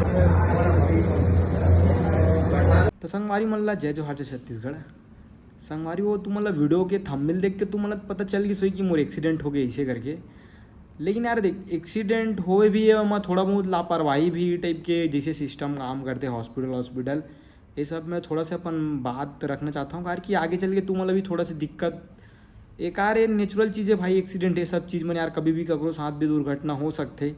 तर संगवारी मला जय जोहार छत्तीसगढ़ संगवारी वो तुम्हाला वीडियो के थंबनेल देख के तुम्हाला पता चल गई सोई कि मोर एक्सीडेंट हो गया ऐसे करके। लेकिन यार देख एक्सीडेंट होए भी है वहाँ थोड़ा बहुत लापरवाही भी टाइप के जैसे सिस्टम काम करते हैं हॉस्पिटल ये सब में थोड़ा सा अपन बात रखना चाहता हूँ, कारण कि आगे चल के तुम्हाला भी थोड़ा सी दिक्कत एक यार ये नेचुरल चीज़ है भाई, एक्सीडेंट है सब चीज़ में यार कभी भी ककरो साथ भी दुर्घटना हो सकते।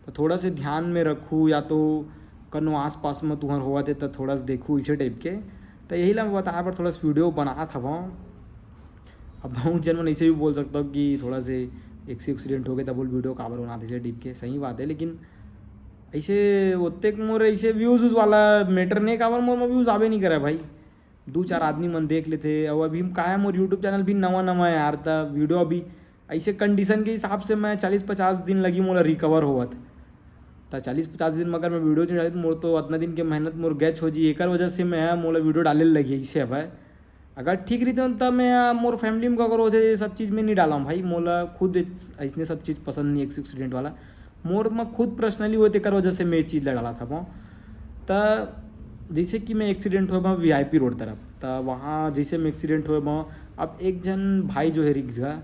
तो थोड़ा से ध्यान में रखूँ या तो कनो आस पास में तुहर होवा थे तो थोड़ा सा देखूँ इसे टाइप के। तो यही ला मैं बताया पर थोड़ा सा वीडियो बना था वहाँ। अब बहुत जन मन ऐसे भी बोल सकता हूँ कि थोड़ा से एक्सीडेंट हो गया तब बोल वीडियो काबर बनाते से टाइप के, सही बात है। लेकिन ऐसे ओत्ते मोर ऐसे व्यूज़ वाला मैटर नहीं, काबर मोर में व्यूज़ आवे नहीं करे भाई, 2-4 आदमी मन देख लेते। और अभी का है मोर यूट्यूब चैनल भी नवा है यार, था वीडियो अभी ऐसे कंडीशन के हिसाब से मैं 40-50 दिन लगी मोला रिकवर होवत। तो 40-50 दिन में अगर मैं वीडियो नहीं डाली तो मोर तो उतना दिन के मेहनत मोर गैच हो जी, एक वजह से मैं मोला वीडियो डाले लगी ऐसे है। अगर ठीक रही तब मैं मोर फैमिली में अगर होते ये सब चीज़ में नहीं डाला भाई, मोला खुद ऐसने सब चीज़ पसंद नहीं एक्सीडेंट वाला। मोर में खुद पर्सनली होते कर वजह से मैं चीज़ डाला था वो। तो जैसे कि मैं एक्सीडेंट हुआ वहाँ VIP रोड तरफ, तो वहाँ जैसे मैं एक्सीडेंट हुआ वहाँ अब एक जन भाई जो है रिक्शा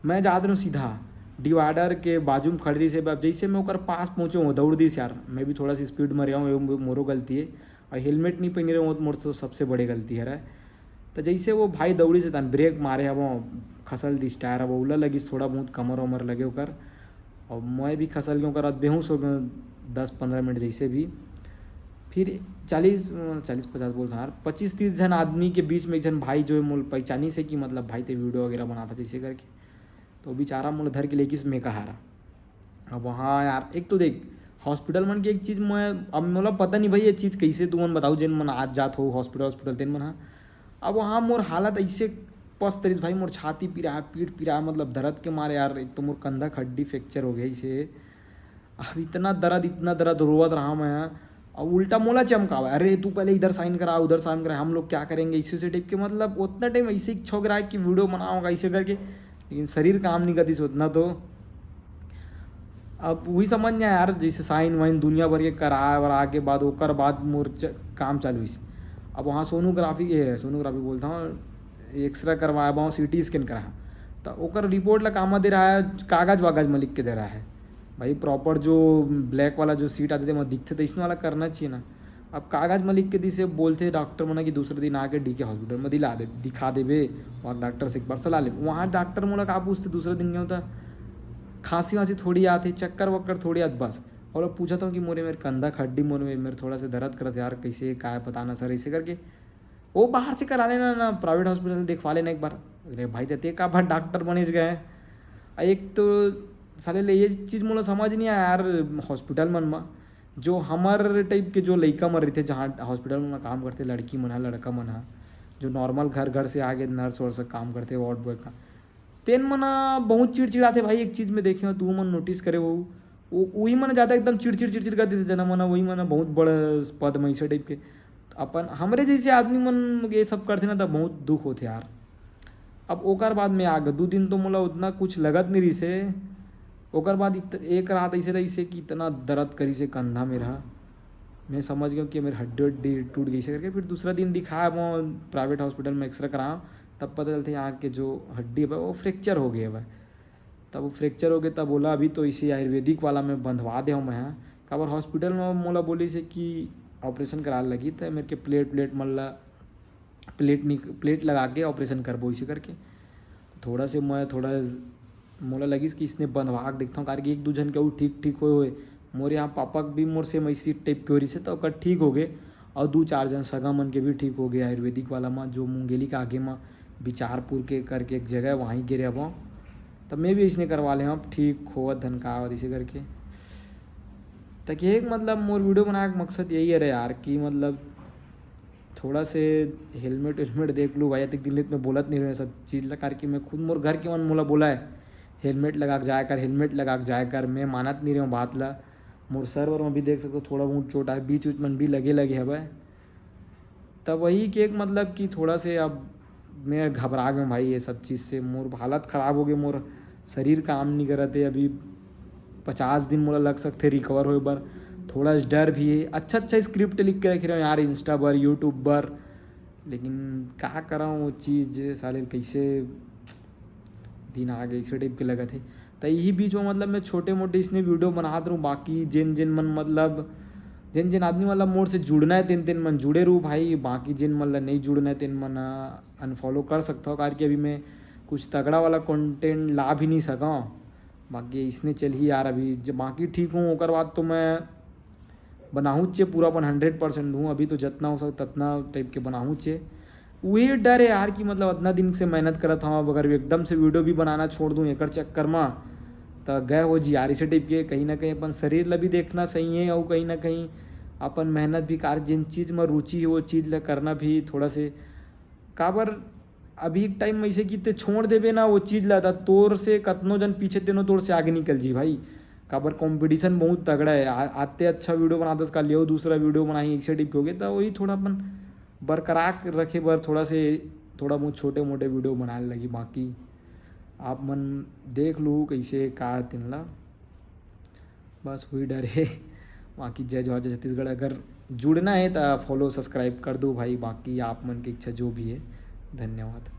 मैं जा रहा हूँ सीधा डिवाइडर के बाजू में खड़ी से, अब जैसे मैं ओकर पास पहुँचे हूँ दौड़ दी यार, मैं भी थोड़ा सी स्पीड में रहा हूँ, मोरो गलती है। और हेलमेट नहीं पहन रहे हो मोर तो सबसे बड़ी गलती है। तो जैसे वो भाई दौड़ी से तन ब्रेक मारे है वो खसल दिस टायर अब उला लगी थोड़ा बहुत कमर वमर लगे ओकर, और मैं भी खसल गया ओकर बेहोश हो गया 10-15 मिनट जैसे भी। फिर 40-50 बोलता यार 25-30 जन आदमी के बीच में एक जन भाई जो है मोल पहचानी से कि मतलब भाई ते वीडियो वगैरह बनाता जैसे करके, तो बेचारा मोल धर के लेकिस में कहा रहा। अब वहाँ यार एक तो देख हॉस्पिटल मन की एक चीज़ मैं अब मोला पता नहीं भाई ये चीज़ कैसे तू मन बताऊँ जिन मन आज जात हो हॉस्पिटल तेन मन। हाँ अब वहाँ मोर हालत ऐसे पस तरीस भाई, मोर छाती पी रहा है, पीठ पी रहा है, मतलब दर्द के मारे यार। एक तो मोर कंधा हड्डी फ्रैक्चर हो गया इसे, अब इतना दर्द रोवत रहा मैं। और उल्टा मोला चमकावा, अरे तू पहले इधर साइन करा उधर साइन करा, हम लोग क्या करेंगे इसी से टाइप के। मतलब उतना टाइम ऐसे ही छोक रहा है कि वीडियो बनाओगा ऐसे करके, लेकिन शरीर काम नहीं करती उतना। तो अब वही समझ नहीं आया यार, जैसे साइन वाइन दुनिया भर के करा वरा के बाद ओकर बाद मोर काम चालू हुई। अब वहाँ सोनोग्राफी बोलता हूँ, एक्सरे करवाया वहाँ CT स्कैन करा, तो ओकर रिपोर्ट ला कामा दे रहा है, कागज वागज में लिख के दे रहा है भाई। प्रॉपर जो ब्लैक वाला जो सीट आते थे वहाँ दिखते थे इसमें वाला करना चाहिए ना। अब कागज में लिख के दी से बोलते डॉक्टर मना कि दूसरे दिन आके DK हॉस्पिटल में दिखा देवे और डॉक्टर से एक बार सलाह ले। वहाँ डॉक्टर मोला का पूछते दूसरे दिन नहीं होता, खांसी वांसी थोड़ी आती, चक्कर वक्कर थोड़ी आत बस। और अब पूछा था कि मेरे कंधा खड्डी मेरे थोड़ा सा दर्द करते यार, कैसे क्या है पता ना सर ऐसे करके। वो बाहर से करा लेना ना, प्राइवेट हॉस्पिटल देखवा लेना एक बार। अरे भाई देते का बार डॉक्टर बनेज गए। एक तो साले ले ये चीज़ मोला समझ नहीं आया यार, हॉस्पिटल मन में जो हमार टाइप के जो लड़का मन रहते जहाँ हॉस्पिटल में काम करते, लड़की मन लड़का मन जो नॉर्मल घर से आगे नर्स वर्स काम करते वार्ड बॉय का, तेन मना बहुत चिड़चिड़ाते भाई। एक चीज़ में देखे हो तू मन नोटिस करे वो वही मन ज़्यादा एकदम चिड़चिड़ करते थे जना मना, वही मना बहुत बड़ा पद में ऐसे टाइप के। अपन हमरे जैसे आदमी मन ये सब करते ना तो बहुत दुख होते यार। अब ओकर बाद में आ गया 2 दिन तो मोला उतना कुछ लगत नहीं रही से। ओकर बाद एक रात ऐसे रही से कि इतना दर्द करी से कंधा मेरा, मैं समझ गया कि मेरी हड्डी टूट गई से करके। फिर दूसरा दिन दिखाया वो प्राइवेट हॉस्पिटल में एक्सरे कराया, तब पता चलता है यहाँ के जो हड्डी है वो फ्रैक्चर हो गया है। तब वो फ्रैक्चर हो गया तब बोला अभी तो इसे आयुर्वेदिक वाला में बंधवा दे मैं। काबर हॉस्पिटल में मोला बोली से कि ऑपरेशन करा लगी, तो मेरे के प्लेट प्लेट लगा के ऑपरेशन करबो इसे करके। थोड़ा से मैं थोड़ा मोला लगी कि इसने बंधवा के देखता हूँ, कारण कि 1-2 जन के वो ठीक होए। मोरे यहाँ पापा भी मोर से मैसी टाइप की हो रही से तो ओकर ठीक हो गए, और 2-4 जन सगा मन के भी ठीक हो गए आयुर्वेदिक वाला में, जो मुंगेली के आगे में बिचारपुर के करके एक जगह है वहीं गिरे। अब तब मैं भी इसने करवा ले अब ठीक हो धन का और इसे करके। ताकि एक मतलब मोर वीडियो बनाने का मकसद यही है यार कि मतलब थोड़ा से हेलमेट देख लूँ भाई। तक दिन में बोलत नहीं रहे सब चीज़ ला, करके मैं खुद मोर घर के मन मोला बोला है हेलमेट लगा के जाया कर। मैं मानत नहीं रहा हूँ बात ला। मोर सर और में भी देख सकते हो थोड़ा बहुत चोट है, बीच मन भी लगे है भाई। तब वही कि एक मतलब कि थोड़ा से अब मैं घबरा गया भाई ये सब चीज़ से। मोर हालत ख़राब हो गई, मोर शरीर काम नहीं करते। अभी 50 दिन मोला लग सकते रिकवर होए बर। थोड़ा डर भी है। अच्छा अच्छा स्क्रिप्ट लिख के रख रहे हो यार इंस्टा पर यूट्यूब पर, लेकिन क्या कर रहा हूँ वो चीज़ साले कैसे दिन आ गए इसे टाइप के लगा थे। तो यही बीच में मतलब मैं छोटे मोटे इसने वीडियो बनाते रहूँ, बाकी जिन जिन मन मतलब जिन जिन आदमी मतलब मोड से जुड़ना है तिन तिन मन जुड़े रहूँ भाई, बाकी जिन मतलब नहीं जुड़ना है तिन मन अनफॉलो कर सकता हूँ, कारण कि अभी मैं कुछ तगड़ा वाला कंटेंट ला भी नहीं सका। बाकी इसने चल ही यार अभी जब बाकी ठीक हूँ ओकर बाद तो मैं बनाऊँ चे पूरा अपन 100% हूँ, अभी तो जितना हो सकता उतना टाइप के बनाऊँ चे। वही डर है यार कि मतलब इतना दिन से मेहनत करत हूँ, अब अगर एकदम से वीडियो भी बनाना छोड़ दूँ एकर चक्कर में तो गए हो जी यार इसे टाइप के कहीं ना कहीं अपन शरीर ला भी देखना सही है, और कहीं ना कहीं अपन मेहनत भी कार जिन चीज़ में रुचि है वो चीज़ ला करना भी थोड़ा से काबर अभी टाइम में ऐसे कि ते छोड़ देबे ना वो चीज़ ला था तोर से कतनो जन पीछे तेनो तोर से आगे निकल जी भाई। काबर कंपटीशन बहुत तगड़ा है, आते अच्छा वीडियो बना दस का लियो दूसरा वीडियो बनाई एक से टिप हो गए, तो वही थोड़ा अपन बरकरार रखे बर थोड़ा बहुत छोटे मोटे वीडियो बनाने लगी। बाकी आप मन देख लो कैसे का तिनला बस वही डर है। बाकी जय जवाहर जय छत्तीसगढ़, अगर जुड़ना है तो फॉलो सब्सक्राइब कर दो भाई, बाकी आप मन की इच्छा जो भी है। धन्यवाद।